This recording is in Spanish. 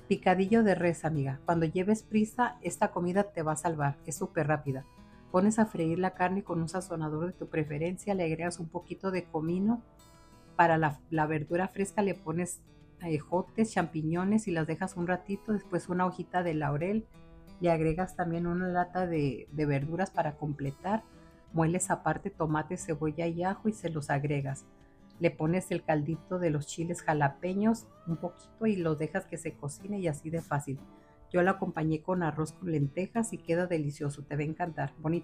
Picadillo de res, amiga. Cuando lleves prisa, esta comida te va a salvar. Es súper rápida. Pones a freír la carne con un sazonador de tu preferencia, le agregas un poquito de comino. Para la verdura fresca le pones ejotes, champiñones y las dejas un ratito. Después una hojita de laurel. Le agregas también una lata de verduras para completar. Mueles aparte tomate, cebolla y ajo y se los agregas. Le pones el caldito de los chiles jalapeños un poquito y los dejas que se cocine y así de fácil. Yo lo acompañé con arroz con lentejas y queda delicioso, te va a encantar. Bonito.